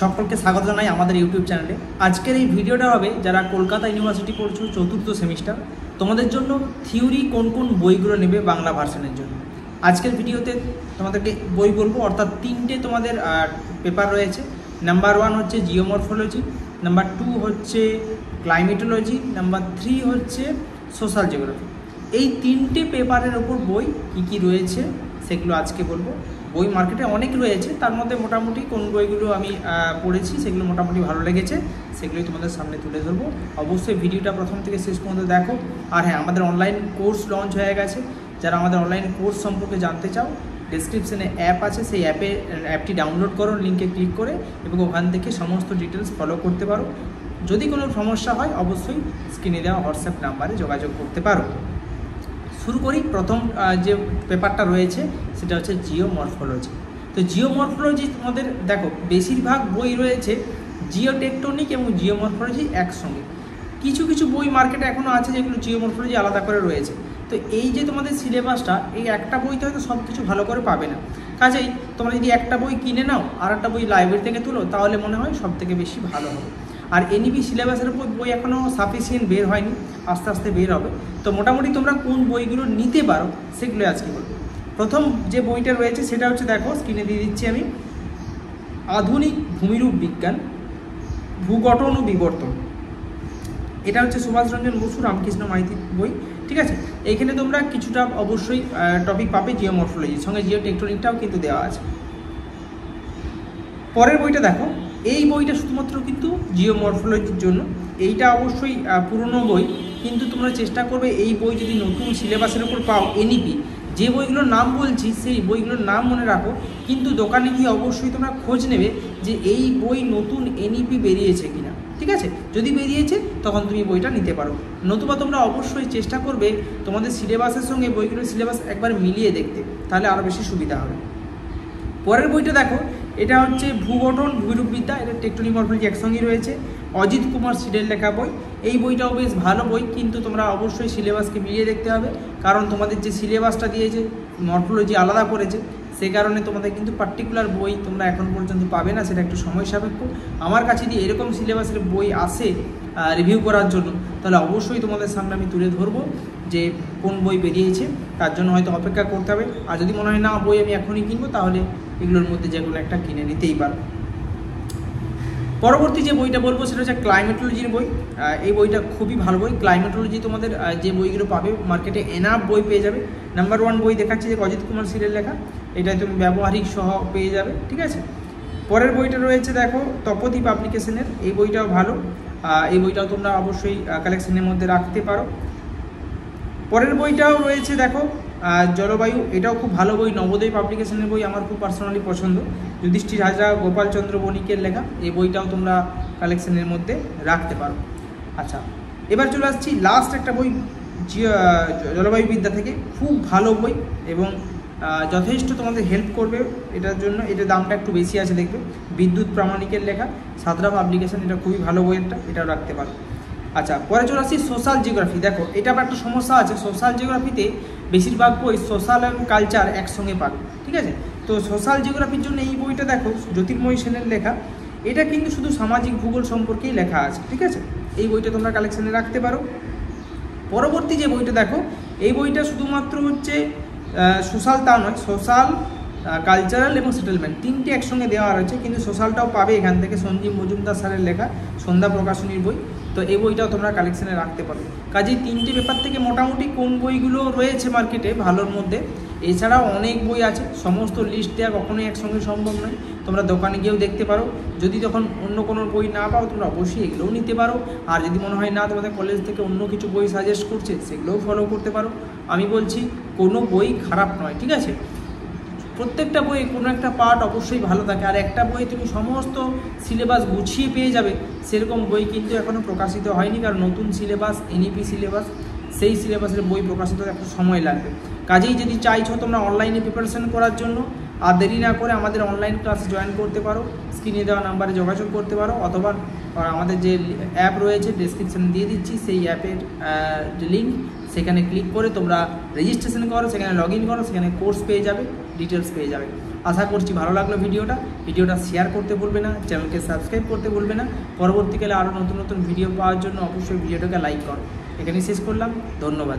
সকলকে স্বাগত জানাই আমাদের ইউটিউব চ্যানেলে। আজকের এই ভিডিওটা হবে যারা কলকাতা ইউনিভার্সিটি পড়ছো চতুর্থ সেমিস্টার, তোমাদের জন্য থিওরি কোন কোন বইগুলো নেবে বাংলা ভার্সনের জন্য। আজকের ভিডিওতে তোমাদেরকে বই বলবো, অর্থাৎ তিনটে তোমাদের পেপার রয়েছে। নাম্বার 1 হচ্ছে জিওমরফোলজি, নাম্বার 2 হচ্ছে ক্লাইমেটোলজি, নাম্বার 3 হচ্ছে সোশ্যাল জিওগ্রাফি। এই তিনটে পেপারের ওপর বই কী কী রয়েছে সেগুলো আজকে বলবো। বই মার্কেটে অনেক রয়েছে, তার মধ্যে মোটামুটি কোন বইগুলো আমি পড়েছি সেগুলো মোটামুটি ভালো লেগেছে, সেগুলোই তোমাদের সামনে তুলে ধরবো। অবশ্যই ভিডিওটা প্রথম থেকে শেষ পর্যন্ত দেখো। আর হ্যাঁ, আমাদের অনলাইন কোর্স লঞ্চ হয়ে গেছে। যারা আমাদের অনলাইন কোর্স সম্পর্কে জানতে চাও, ডেসক্রিপশনে অ্যাপ আছে, সেই অ্যাপটি ডাউনলোড করো লিঙ্কে ক্লিক করে, এবং ওখান থেকে সমস্ত ডিটেলস ফলো করতে পারো। যদি কোনো সমস্যা হয় অবশ্যই স্ক্রিনে দেওয়া হোয়াটসঅ্যাপ নাম্বারে যোগাযোগ করতে পারো। শুরু করি। প্রথম যে পেপারটা রয়েছে সেটা হচ্ছে জিওমরফোলজি। তো জিওমরফোলজি তোমাদের দেখো বেশিরভাগ বই রয়েছে জিওটেকটনিক এবং জিওমরফোলজি একসঙ্গে। কিছু কিছু বই মার্কেটে এখনও আছে যেগুলো জিওমরফোলজি আলাদা করে রয়েছে। তো এই যে তোমাদের সিলেবাসটা, এই একটা বইতে হয়তো সব কিছু ভালো করে পাবে না। কাজেই তোমরা যদি একটা বই কিনে নাও আর একটা বই লাইব্রেরি থেকে তুলো, তাহলে মনে হয় সব থেকে বেশি ভালো হবে। আর এনইপি সিলেবাসের উপর বই এখনও সাফিসিয়েন্ট বের হয়নি, আস্তে আস্তে বের হবে। তো মোটামুটি তোমরা কোন বইগুলো নিতে পারো সেগুলো আজকে বলবো। প্রথম যে বইটা রয়েছে সেটা হচ্ছে, দেখো স্ক্রিনে দিয়ে দিচ্ছি আমি, আধুনিক ভূমিরূপ বিজ্ঞান, ভূগঠন ও বিবর্তন। এটা হচ্ছে সুভাষ রঞ্জন বসু, রামকৃষ্ণ মাইতির বই। ঠিক আছে, এইখানে তোমরা কিছুটা অবশ্যই টপিক পাবে জিওমরফোলজির সঙ্গে, জিওটেকটনিকটাও কিন্তু দেওয়া আছে। পরের বইটা দেখো, এই বইটা শুধুমাত্র কিন্তু জিওমরফোলজির জন্য। এইটা অবশ্যই পুরনো বই, কিন্তু তোমরা চেষ্টা করবে এই বই যদি নতুন সিলেবাসের উপর পাও, এনইপি যে বইগুলোর নাম বলছি সেই বইগুলোর নাম মনে রাখো, কিন্তু দোকানে গিয়ে অবশ্যই তোমরা খোঁজ নেবে যে এই বই নতুন এনইপি বেরিয়েছে কিনা। ঠিক আছে, যদি বেরিয়েছে তখন তুমি বইটা নিতে পারো, নতুবা তোমরা অবশ্যই চেষ্টা করবে তোমাদের সিলেবাসের সঙ্গে বইগুলোর সিলেবাস একবার মিলিয়ে দেখতে, তাহলে আরও বেশি সুবিধা হবে। পরের বইটা দেখো, এটা হচ্ছে ভূগঠন ভূমিরূপবিদ্যা, এটা টেকটনিক মরফোলজি একসঙ্গেই রয়েছে, অজিত কুমার সিডের লেখা বই। এই বইটাও বেশ ভালো বই, কিন্তু তোমরা অবশ্যই সিলেবাসকে মিলিয়ে দেখতে হবে, কারণ তোমাদের যে সিলেবাসটা দিয়েছে মরফোলজি আলাদা করেছে, সেই কারণে তোমাদের কিন্তু পার্টিকুলার বই তোমরা এখন পর্যন্ত পাবে না, সেটা একটু সময় সাপেক্ষ। আমার কাছে যদি এরকম সিলেবাসের বই আসে রিভিউ করার জন্য, তাহলে অবশ্যই তোমাদের সামনে আমি তুলে ধরবো যে কোন বই বেরিয়েছে, তার জন্য হয়তো অপেক্ষা করতে হবে। আর যদি মনে হয় না বই আমি এখনই কিনবো, তাহলে এগুলোর মধ্যে যে কোনো একটা কিনে নিতেই পারো। পরবর্তী যে বইটা বলবো সেটা হচ্ছে ক্লাইমেটোলজির বই। এই বইটা খুবই ভালো বই। ক্লাইমেটোলজি তোমাদের যে বইগুলো পাবে মার্কেটে এনাফ বই পেয়ে যাবে। নাম্বার 1 বই দেখাচ্ছি যে অজিত কুমার সিরের লেখা, এটা তুমি ব্যবহারিক সহ পেয়ে যাবে। ঠিক আছে, পরের বইটা রয়েছে দেখো তপতি পাবলিকেশনের, এই বইটাও ভালো, এই বইটাও তোমরা অবশ্যই কালেকশনের মধ্যে রাখতে পারো। পরের বইটাও রয়েছে দেখো জলবায়ু, এটাও খুব ভালো বই, নবোদয় পাবলিকেশনের বই, আমার খুব পার্সোনালি পছন্দ, যুধিষ্ঠির হাজরা গোপালচন্দ্র বণিকের লেখা। এই বইটাও তোমরা কালেকশনের মধ্যে রাখতে পারো। আচ্ছা, এবার চলে আসছি লাস্ট একটা বই জলবায়ু বিদ্যা থেকে, খুব ভালো বই এবং যথেষ্ট তোমাদের হেল্প করবে এটার জন্য। এটার দামটা একটু বেশি আছে দেখবে, বিদ্যুৎ প্রামাণিকের লেখা, সাতরা পাবলিকেশন, এটা খুবই ভালো বই একটা, এটাও রাখতে পারো। আচ্ছা, পরে চলে আসছি সোশ্যাল জিওগ্রাফি। দেখো এটা আবার একটা সমস্যা আছে, সোশ্যাল জিওগ্রাফিতে বেশিরভাগ বই সোশ্যাল এবং কালচার একসঙ্গে পাবে। ঠিক আছে, তো সোশ্যাল জিওগ্রাফির জন্য এই বইটা দেখো জ্যোতির্ময় সেনের লেখা, এটা কিন্তু শুধু সামাজিক ভূগোল সম্পর্কেই লেখা আছে। ঠিক আছে, এই বইটা তোমরা কালেকশানে রাখতে পারো। পরবর্তী যে বইটা দেখো, এই বইটা শুধুমাত্র হচ্ছে সোশ্যাল তা নয়, সোশ্যাল, কালচারাল এবং সেটেলমেন্ট তিনটে একসঙ্গে দেওয়া রয়েছে, কিন্তু সোশ্যালটাও পাবে এখান থেকে। সঞ্জীব মজুমদার স্যারের লেখা, সন্ধ্যা প্রকাশনীর বই। তো এই বইটাও তোমরা কালেকশানে রাখতে পারো। কাজেই তিনটে পেপার থেকে মোটামুটি কোন বইগুলো রয়েছে মার্কেটে ভালোর মধ্যে, এছাড়াও অনেক বই আছে, সমস্ত লিস্ট দেওয়া কখনোই একসঙ্গে সম্ভব নয়। তোমরা দোকানে গিয়েও দেখতে পারো, যদি তখন অন্য কোনো বই না পাও তোমরা অবশ্যই এগুলোও নিতে পারো। আর যদি মনে হয় না তোমাদের কলেজ থেকে অন্য কিছু বই সাজেস্ট করছে, সেগুলোও ফলো করতে পারো। আমি বলছি কোনো বই খারাপ নয়। ঠিক আছে, প্রত্যেকটা বইয়ে কোনো একটা পার্ট অবশ্যই ভালো থাকে, আর একটা বই তুমি সমস্ত সিলেবাস গুছিয়ে পেয়ে যাবে সেরকম বই কিন্তু এখনও প্রকাশিত হয়নি, কারণ নতুন সিলেবাস এনইপি সিলেবাস, সেই সিলেবাসের বই প্রকাশিত একটু সময় লাগবে। কাজেই যদি চাইছো তোমরা অনলাইনে প্রিপারেশন করার জন্য, আর দেরি না করে আমাদের অনলাইন ক্লাসে জয়েন করতে পারো, স্ক্রিনে দেওয়া নাম্বারে যোগাযোগ করতে পারো, অথবা আমাদের যে অ্যাপ রয়েছে ডেসক্রিপশানে দিয়ে দিচ্ছি, সেই অ্যাপের লিঙ্ক, সেখানে ক্লিক করে তোমরা রেজিস্ট্রেশন করো, সেখানে লগ ইন করো, সেখানে কোর্স পেয়ে যাবে, ডিটেলস পেয়ে যাবে। আশা করছি ভালো লাগলো ভিডিওটা শেয়ার করতে ভুলবে না, চ্যানেলকে সাবস্ক্রাইব করতে ভুলবে না। পরবর্তীকালে আরও নতুন নতুন ভিডিও পাওয়ার জন্য অবশ্যই ভিডিওটাকে লাইক করো। এখানেই শেষ করলাম, ধন্যবাদ।